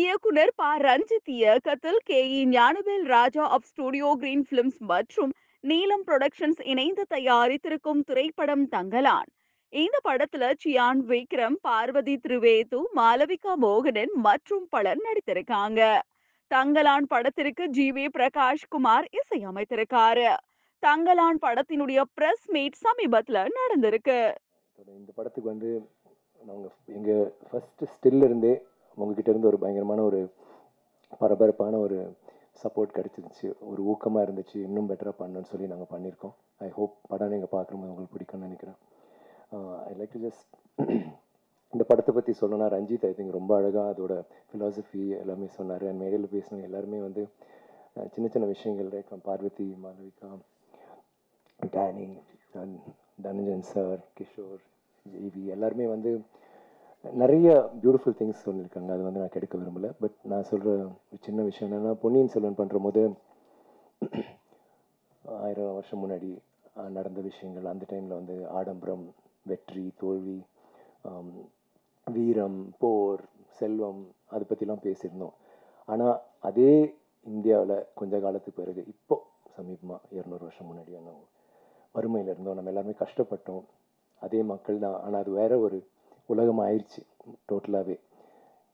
இயக்குனர் ப. ரஞ்சித் இயக்கத்தில் ஞானவேல் ராஜா ஆஃப் ஸ்டுடியோ கிரீன் பிலிம்ஸ் மற்றும் நீலம் புரொடக்ஷன்ஸ் இணைந்து தயாரித்திருக்கும் திரைப்படம் தங்கலான். இந்த படத்துல சியான் விக்ரம், பார்வதி திரிவேது, மாளவிகா மோகனன் மற்றும் பலர் நடித்திருக்காங்க. தங்கலான் படத்திற்கு ஜி. வி. பிரகாஷ் குமார் இசையமைத்திருக்காரு. தங்கலான் படத்தினுடைய பிரஸ் மீட் சமீபத்துல நடந்திருக்கு. இந்த படத்துக்கு வந்து நாங்கள் எங்கள் ஃபஸ்ட்டு ஸ்டில் இருந்தே உங்ககிட்ட இருந்து ஒரு பயங்கரமான ஒரு பரபரப்பான ஒரு சப்போர்ட் கிடச்சிருச்சு, ஒரு ஊக்கமாக இருந்துச்சு, இன்னும் பெட்டராக பண்ணணும்னு சொல்லி நாங்கள் பண்ணியிருக்கோம். ஐ ஹோப் படம் நீங்கள் பார்க்கும்போது உங்களுக்கு பிடிக்கும்னு நினைக்கிறேன். ஐ லைக் டு ஜஸ்ட் இந்த படத்தை பற்றி சொல்லணும்னா ரஞ்சித் ஐ திங்க் ரொம்ப அழகாக அதோட ஃபிலாசபி எல்லாமே சொன்னார். அண்ட் மேடையில் பேசினவங்க எல்லாருமே வந்து சின்ன சின்ன விஷயங்கள் right from Parvathy, Malavika, Danny, Dhananjan sir, Kishore, Jayvi எல்லாருமே வந்து நிறைய பியூட்டிஃபுல் திங்ஸ் சொல்லியிருக்காங்க. அது வந்து நான் கெடுக்க விரும்பலை. பட் நான் சொல்கிற ஒரு சின்ன விஷயம் என்னென்னா, பொன்னியின் செல்வன் பண்ணுற போது 1000 வருஷம் முன்னாடி நடந்த விஷயங்கள், அந்த டைமில் வந்து ஆடம்பரம், வெற்றி, தோல்வி, வீரம், போர், செல்வம், அதை பற்றிலாம் பேசியிருந்தோம். ஆனால் அதே இந்தியாவில் கொஞ்ச காலத்துக்கு பிறகு இப்போது சமீபமாக 200 வருஷம் முன்னாடி நம்ம வறுமையில் இருந்தோம், நம்ம எல்லாருமே கஷ்டப்பட்டோம். அதே மக்கள் தான், ஆனால் அது வேற ஒரு உலகம் ஆயிடுச்சு டோட்டலாகவே.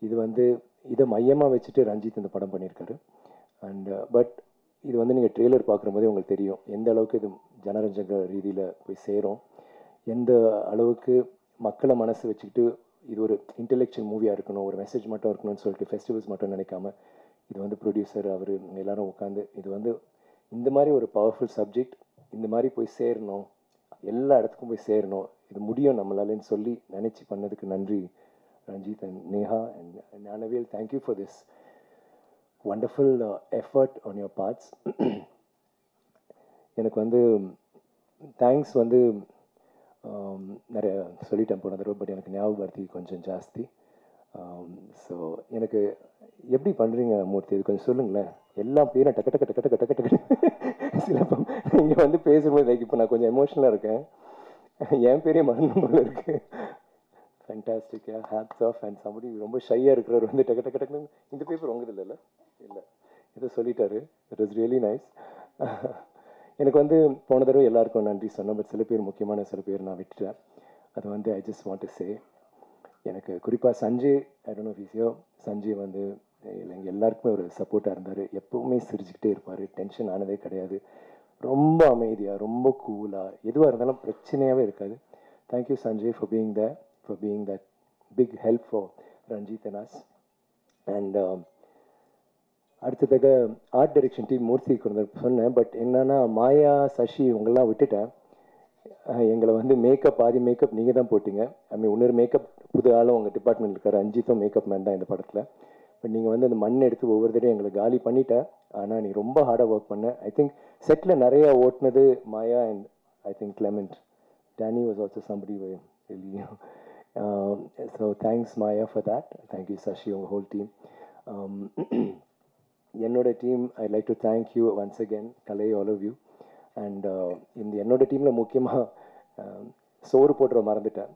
இது வந்து இதை மையமாக வச்சுட்டு ரஞ்சித் இந்த படம் பண்ணியிருக்காரு. அண்ட் பட் இது வந்து நீங்கள் ட்ரெய்லர் பார்க்குற போதே உங்களுக்கு தெரியும் எந்த அளவுக்கு இது ஜனரஞ்சக ரீதியில் போய் சேரும், எந்த அளவுக்கு மக்களை மனசு வச்சுக்கிட்டு இது ஒரு இன்டெலெக்சுவல் மூவியாக இருக்கணும், ஒரு மெசேஜ் மட்டும் இருக்கணும்னு சொல்லிட்டு ஃபெஸ்டிவல்ஸ் மட்டும் நினைக்காம இது வந்து ப்ரொடியூசர் அவர் எல்லாரும் உட்காந்து இது வந்து இந்த மாதிரி ஒரு பவர்ஃபுல் சப்ஜெக்ட் இந்த மாதிரி போய் சேரணும், எல்லா இடத்துக்கும் போய் சேரணும், இது முடியும் நம்மளாலன்னு சொல்லி நினச்சி பண்ணதுக்கு நன்றி Ranjith and Neha and Gnanavel. Thank you for this wonderful effort on your parts. எனக்கு வந்து தேங்க்ஸ் வந்து நிறைய சொல்லிட்டேன் போன தடவை, பட் எனக்கு ஞாபகப்படுத்தி கொஞ்சம் ஜாஸ்தி. ஸோ எனக்கு எப்படி பண்ணுறீங்க மூர்த்தி, இது கொஞ்சம் சொல்லுங்களேன். எல்லா பேரும் டக்கு டக்கு டக்கு டக்கு டக்கு டக்கு சிலப்போ இங்கே வந்து பேசும்போது லைக் இப்போ நான் கொஞ்சம் எமோஷ்னலாக இருக்கேன், என் பேரே மறந்து போல இருக்கு. Fantastic, hats off. And somebody ரொம்ப ஷையாக இருக்கிறவர் வந்து டக்கு டக்கு டக்குன்னு இந்த பேப்பர் உங்கது இல்லை இல்லை இதை சொல்லிட்டாரு. It was really nice. எனக்கு வந்து போன தடவை எல்லாருக்கும் நன்றி சொன்னேன், பட் சில பேர் முக்கியமான சில பேர் நான் விட்டுட்டேன். அது வந்து I just want to say, எனக்கு குறிப்பாக Sanjay, I don't know if you Sanjay வந்து எங்கள் எல்லாருக்குமே ஒரு சப்போர்ட்டாக இருந்தார். எப்போவுமே சிரிச்சுக்கிட்டே இருப்பார், டென்ஷன் ஆனதே கிடையாது, ரொம்ப அமைதியாக, ரொம்ப கூலாக, எதுவாக இருந்தாலும் பிரச்சனையாகவே இருக்காது. Thank you Sanjay for being the for being that big help for Ranjith and us. And அடுத்ததாக ஆர்ட் டைரக்ஷன் டீம் மூர்த்தி கொண்டு சொன்னேன், பட் என்னென்னா மாயா, சசி இவங்கெல்லாம் விட்டுட்டேன். எங்களை வந்து மேக்கப், ஆதி மேக்கப் நீங்கள் தான் போட்டிங்க. ஐ மீன் இன்னொரு மேக்கப் புது ஆளும் உங்கள் டிபார்ட்மெண்ட் இருக்கார், ரஞ்சித்தும் மேக்கப் மேன் தான் இந்த படத்தில். பட் நீங்கள் வந்து அந்த மண் எடுத்து ஒவ்வொரு தடையும் எங்களை காலி பண்ணிட்டேன். ஆனால் நீ ரொம்ப ஹார்டாக ஒர்க் பண்ண. ஐ திங்க் செட்டில் நிறையா ஓட்டினது Maya and I think Clement. Danny was also somebody really. So thanks Maya for that. Thank you Sashi, உங்கள் ஹோல் டீம். என்னோட team I like to thank you once again, Kalai, all of you. And இந்த என்னோட டீமில் முக்கியமாக சோறு போட்டுற மறந்துட்டேன்.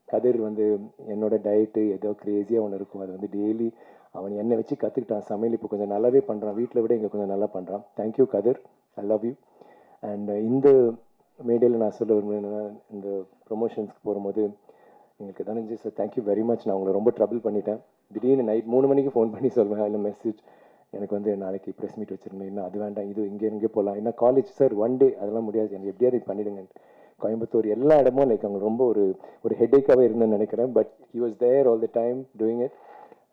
கதிர் வந்து என்னோட டயட்டு ஏதோ க்ரேஸியாக ஒன்று இருக்கும், அது வந்து டெய்லி அவன் என்னை வச்சு கற்றுக்கிட்டான். சமையல் இப்போ கொஞ்சம் நல்லாவே பண்ணுறான், வீட்டில் விட இங்கே கொஞ்சம் நல்லா பண்ணுறான். Thank you Kathir, I love you. And இந்த மேடையில் நான் சொல்ல விரும்புகிறேன்னா, இந்த ப்ரொமோஷன்ஸ்க்கு போகும்போது எங்களுக்கு தனஞ்சு சார் தேங்க்யூ வெரி மச். நான் உங்களை ரொம்ப ட்ரபிள் பண்ணிட்டேன். திடீர்னு நைட் 3 மணிக்கு ஃபோன் பண்ணி சொல்வேன், இல்லை மெசேஜ் எனக்கு வந்து நாளைக்கு ப்ரெஸ் மீட் வச்சுருந்தேன், இன்னும் அது வேண்டாம், இது இங்கே போகலாம், என்ன காலேஜ் சார் 1 டே அதெல்லாம் முடியாது, எனக்கு எப்படியாவது பண்ணிவிடுங்க. கோயம்புத்தூர் எல்லா இடமும் லைக் அவங்க ரொம்ப ஒரு ஹெட்டேக்காகவே இருந்தேன்னு நினைக்கிறேன். But he was there all the time doing it.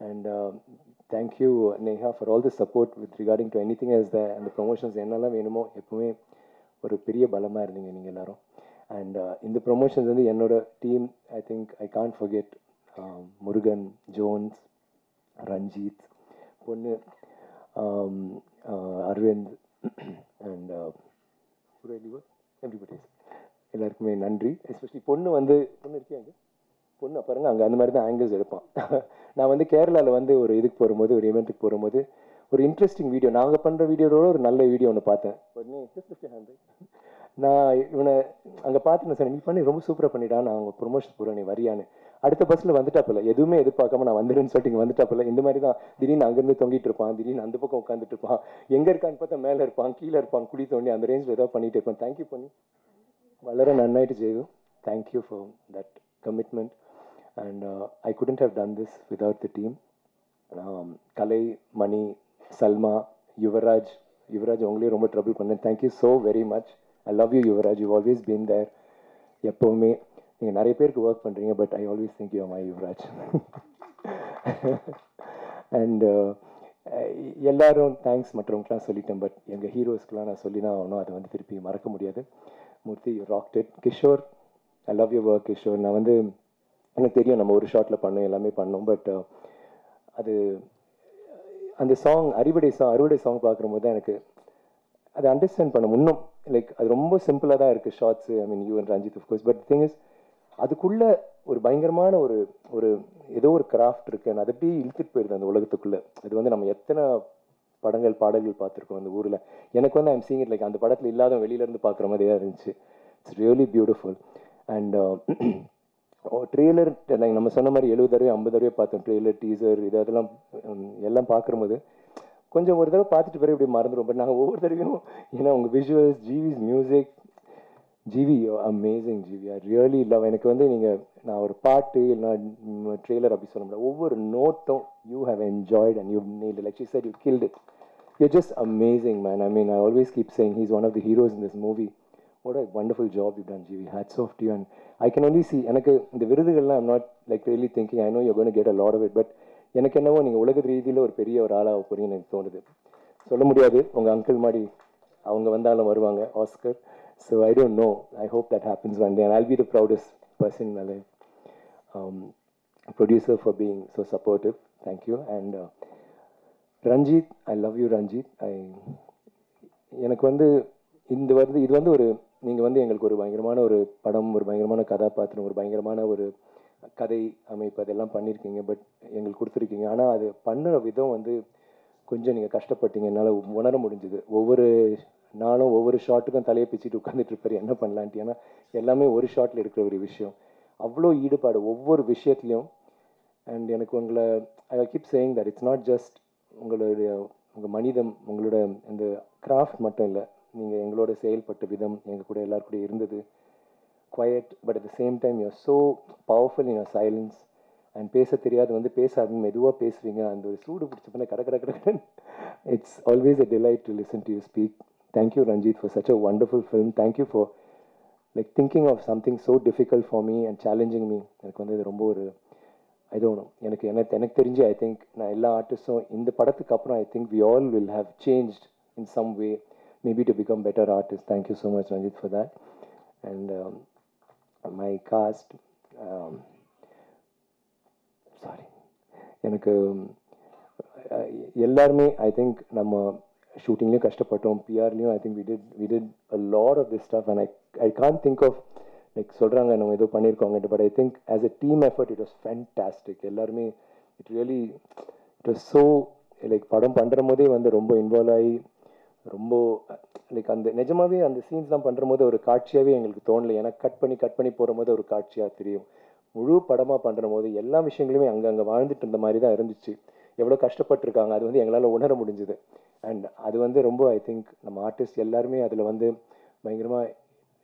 And thank you Neha for all the support with regarding to anything yes அந்த ப்ரொமோஷன்ஸ் என்னெல்லாம் வேணுமோ எப்பவுமே ஒரு பெரிய பலமாக இருந்தீங்க நீங்கள் எல்லோரும். அண்ட் இந்த ப்ரொமோஷன்ஸ் வந்து என்னோட team I think I can't forget Murugan, Jones, Ranjith, பொண்ணு, அரவிந்த் அண்ட் எவ்ரிபடி, எல்லாருக்குமே நன்றி. எஸ்பெஷலி பொண்ணு வந்து பொண்ணு இருக்காங்க, பொண்ணு பாருங்க அங்கே அந்த மாதிரி தான் ஆங்கிள்ஸ் எடுப்பான். நான் வந்து கேரளாவில் வந்து ஒரு இதுக்கு போகும்போது, ஒரு ஈவெண்ட்டுக்கு போகும்போது ஒரு இன்ட்ரெஸ்டிங் வீடியோ, நாங்கள் பண்ணுற வீடியோவோட ஒரு நல்ல வீடியோ ஒன்று பார்த்தேன். உடனே நான் இவனை அங்கே பார்த்து நான் சொன்னேன், நீ பண்ணி ரொம்ப சூப்பராக பண்ணிட்டா, நான் அவங்க ப்ரொமோஷன் போகிறேன், நீ வரியான்னு. அடுத்த பஸ்ஸில் வந்துட்டாப்பில்ல, எதுவுமே எதிர்பார்க்காம நான் வந்துடுன்னு சொல்லிட்டு இங்கே வந்துட்டாப்பில்ல. இந்த மாதிரி தான் திடீர்னு அங்கேருந்து தொங்கிட்டு இருப்பான், திடீர்னு அந்த பக்கம் உட்காந்துட்டு இருப்பான், எங்கே இருக்கான்னு பார்த்தா மேலே இருப்பான், கீழே இருப்பான், குழி தோண்டி அந்த ரேஞ்சில் ஏதாவது பண்ணிட்டு இருப்பான். தேங்க்யூ பண்ணி வளர நன்னாயிட்டு Jeyu. Thank you for that commitment. And I couldn't have done this without the team. Kalai, Mani, Salma, Yuvaraj உங்களையும் ரொம்ப ட்ரபிள் பண்ணேன். Thank you so very much. I love you Yuvaraj, you always been there. எப்போவுமே நீங்கள் நிறைய பேருக்கு ஒர்க் பண்ணுறீங்க, but I always think you my Yuvaraj. And எல்லாரும் thanks மற்றவங்களுக்குலாம் சொல்லிட்டேன், பட் எங்கள் ஹீரோஸ்க்கெலாம் நான் சொல்லி தான் ஆகணும், அதை வந்து திருப்பி மறக்க முடியாது. Murthy, you rocked it. Kishore, I love you work Kishore. நான் வந்து எனக்கு தெரியும் நம்ம ஒரு ஷாட்டில் பண்ணோம், எல்லாமே பண்ணோம், பட் அது அந்த சாங் அறுவடை சாங் பார்க்கும்போது தான் எனக்கு அதை அண்டர்ஸ்டாண்ட் பண்ண இன்னும் லைக் அது ரொம்ப சிம்பிளாக தான் இருக்குது shorts. I mean you and Ranjith of course, but thing is அதுக்குள்ளே ஒரு பயங்கரமான ஒரு ஏதோ ஒரு கிராஃப்ட் இருக்குது. அது அப்படியே இழுத்துட்டு போயிடுது அந்த உலகத்துக்குள்ளே. அது வந்து நம்ம எத்தனை படங்கள் பாடல்கள் பார்த்துருக்கோம் அந்த ஊரில். எனக்கு வந்து ஐம் சீங் இட் லைக் அந்த படத்தில் இல்லாத வெளியிலேருந்து பார்க்குற மாதிரி தான் இருந்துச்சு. It's really beautiful. And trailer like நம்ம சொன்ன மாதிரி 70 தடவை 50 தடவை பார்த்தோம் ட்ரெய்லர், டீசர், அதெல்லாம் எல்லாம் பார்க்கும்போது கொஞ்சம் ஒரு தடவை பார்த்துட்டு பிறகு இப்படி மறந்துடும். பட் நாங்கள் ஒவ்வொரு தடவையும் ஏன்னா உங்கள் visuals, GV's music, GV amazing. GV I really love. எனக்கு வந்து நீங்கள் நான் ஒரு பாட்டு இல்லைனா ட்ரெய்லர் அப்படி சொல்ல முடியாது, ஒவ்வொரு நோட்டும் you have enjoyed and you need like she said you killed it. You just amazing man. I mean I always keep saying he is one of the heroes in this movie. What a wonderful job you've done, Jivi. Hats off to you. And I can only see, எனக்கு இந்த விருதுகள்லாம் I'm not like really thinking, I know you're going to get a lot of it, but எனக்கு என்னவோ நீங்கள் உலக ரீதியில் ஒரு பெரிய ஒரு ஆளாக போகிறீங்கன்னு எனக்கு தோணுது. சொல்ல முடியாது, உங்கள் அங்கிள் மாதிரி அவங்க வந்தாலும் வருவாங்க Oscar. So I don't know, I hope that happens one day and I'll be the proudest person in my life. Producer for being so supportive. Thank you. And Ranjit, I love you Ranjit. எனக்கு வந்து இது வந்து ஒரு நீங்கள் வந்து எங்களுக்கு ஒரு பயங்கரமான ஒரு படம், ஒரு பயங்கரமான கதாபாத்திரம், ஒரு பயங்கரமான ஒரு கதை அமைப்பு அதெல்லாம் பண்ணியிருக்கீங்க, பட் எங்களுக்கு கொடுத்துருக்கீங்க. ஆனால் அது பண்ணுற விதம் வந்து கொஞ்சம் நீங்கள் கஷ்டப்பட்டீங்க, என்னால் உணர முடிஞ்சுது. ஒவ்வொரு நாளும் ஒவ்வொரு ஷாட்டுக்கும் தலையை பிச்சுட்டு உட்காந்துட்டு இருப்பார் என்ன பண்ணலான்ட்டு. ஏன்னா எல்லாமே ஒரு ஷாட்டில் எடுக்கிற ஒரு விஷயம், அவ்வளோ ஈடுபாடு ஒவ்வொரு விஷயத்துலையும். அண்ட் எனக்கு உங்களை I keep saying that it's not just உங்கள் மனிதம், உங்களோட அந்த கிராஃப்ட் மட்டும் இல்லை, நீங்கள் எங்களோட செயல்பட்ட விதம், எங்கள் கூட எல்லாரும் கூட இருந்தது quiet, but at the same time you are so powerful in your silence. And பேச தெரியாது வந்து பேசாது, மெதுவாக பேசுவீங்க, அந்த ஒரு சூடு பிடிச்ச பண்ண கடை. It's always a delight to listen to you speak. Thank you Ranjith for such a wonderful film. Thank you for like thinking of something so difficult for me and challenging me. எனக்கு வந்து இது ரொம்ப ஒரு ஐ டோன்ட் நோ, எனக்கு தெரிஞ்சு I think நான் எல்லா ஆர்டிஸ்டும் இந்த படத்துக்கு அப்புறம் I think we all will have changed in some way, maybe to become better artists. Thank you so much Ranjit for that. And my cast, sorry, எனக்கு எல்லாருமே I think நம்ம ஷூட்டிங்லேயும் கஷ்டப்பட்டோம், பிஆர்லேயும் I think we did a lot of this stuff and I can't think of like சொல்கிறாங்க நம்ம ஏதோ பண்ணியிருக்கோங்க, but I think as a team effort it was fantastic. எல்லாருமே it was so லைக் படம் பண்ணுற போதே வந்து ரொம்ப இன்வால்வ் ஆகி ரொம்ப லைக் அந்த நிஜமாகவே அந்த சீன்ஸ்லாம் பண்ணுற போது ஒரு காட்சியாகவே எங்களுக்கு தோணலை. ஏன்னா கட் பண்ணி போகிற போது ஒரு காட்சியாக தெரியும். முழு படமாக பண்ணுற போது எல்லா விஷயங்களுமே அங்கே வாழ்ந்துட்டு இருந்த மாதிரி தான் இருந்துச்சு. எவ்வளோ கஷ்டப்பட்டுருக்காங்க அது வந்து எங்களால் உணர முடிஞ்சுது. அண்ட் அது வந்து ரொம்ப ஐ திங்க் நம்ம ஆர்டிஸ்ட் எல்லாருமே அதில் வந்து பயங்கரமாக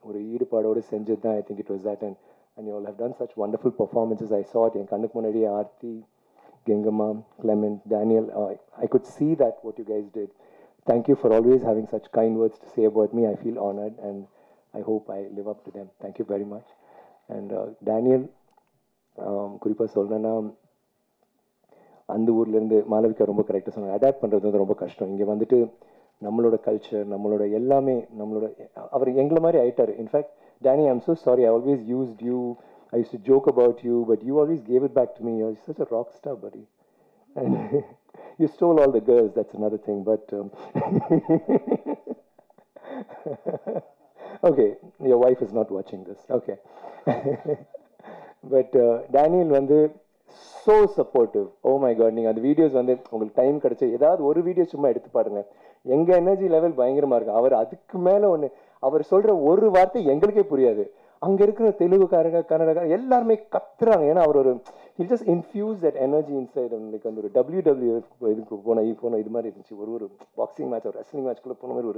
ஒரு ஈடுபாடோடு செஞ்சது தான். I think it was that. And you all have done such wonderful performances. I saw it என் கண்ணுக்கு முன்னாடியே Aarthi, Gengamma, Clement, Daniel. I could see that what you guys did. Thank you for always having such kind words to say about me. I feel honored and I hope I live up to them. Thank you very much. And Daniel, குறிப்பாக சொல்லணும்னா அந்த ஊர்லேருந்து மாளவிகா ரொம்ப கரெக்டாக சொன்னாங்க, adapt பண்ணுறது வந்து ரொம்ப கஷ்டம். இங்கே வந்துட்டு நம்மளோட கல்ச்சர், நம்மளோட எல்லாமே நம்மளோட அவர் எங்களை மாதிரி ஆயிட்டார். In fact Danny, I'm so sorry, I always used you, I used to joke about you, but you always gave it back to me. You're such a rock star, buddy. And you stole all the girls, that's another thing, but okay, your wife is not watching this, okay. But Daniel வந்து so supportive. Oh my god, நீங்கள் அந்த videos வந்து உங்களுக்கு time கிடச்சி ஏதாவது ஒரு video சும்மா எடுத்து பாருங்க, எங்கள் எனர்ஜி லெவல் பயங்கரமாக இருக்கும். அவர் அதுக்கு மேலே ஒன்று அவர் சொல்கிற ஒரு வார்த்தை எங்களுக்கே புரியாது. அங்கே இருக்கிற தெலுங்குக்காரங்க கன்னடக்காரங்க எல்லாருமே கத்துறாங்க. ஏன்னா அவர் ஒரு இல் just infuse that energy inside. Like அந்த ஒரு WWF இதுக்கு போன இது மாதிரி இருந்துச்சு. ஒரு பாக்ஸிங் மேட்ச் ஒரு ரெஸ்லிங் மேட்ச்குள்ளே போன மாதிரி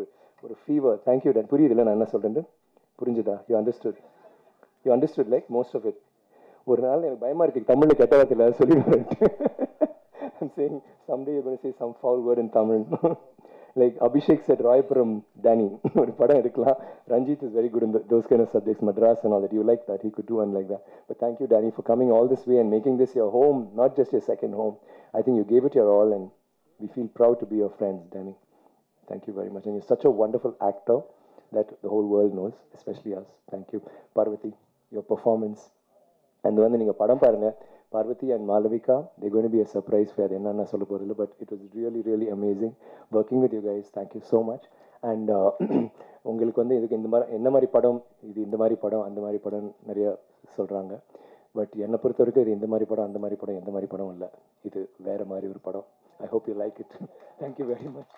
ஒரு ஃபீவர். Thank you ton. புரியுதுல்ல நான் என்ன சொல்கிறேன்னு? புரிஞ்சுதா? You understood like most of it. ஒரு நாள் எனக்கு பயமாக இருக்குது தமிழில் கெட்ட வார்த்தையில் சொல்லிடுவேன். I'm saying someday you're going to say some foul word in Tamil. Like Abhishek said, Royapuram Danny. ஒரு படம் எடுக்கலாம். Ranjit is very good in those kind of subjects, Madras and all that. You like that? He could do one like that. But thank you, Danny, for coming all this way and making this your home, not just your second home. I think you gave it your all, and we feel proud to be your friends, Danny. Thank you very much. And you're such a wonderful actor that the whole world knows, especially us. Thank you. Parvati, your performance. And வந்து நீங்கள் படம் பாருங்கள். Parvati and Malavika, they're going to be a surprise for you. என்னென்ன சொல்ல போகிறதில்ல, but it was really amazing working with you guys. Thank you so much. And உங்களுக்கு வந்து இதுக்கு இந்த மாதிரி என்ன மாதிரி படம், இது இந்த மாதிரி படம் அந்த மாதிரி படம் நிறைய சொல்கிறாங்க. பட் என்னை பொறுத்த வரைக்கும் இது இந்த மாதிரி படம் அந்த மாதிரி படம் எந்த மாதிரி படம் இல்லை. இது வேறு மாதிரி ஒரு படம். I hope you like it. Thank you very much.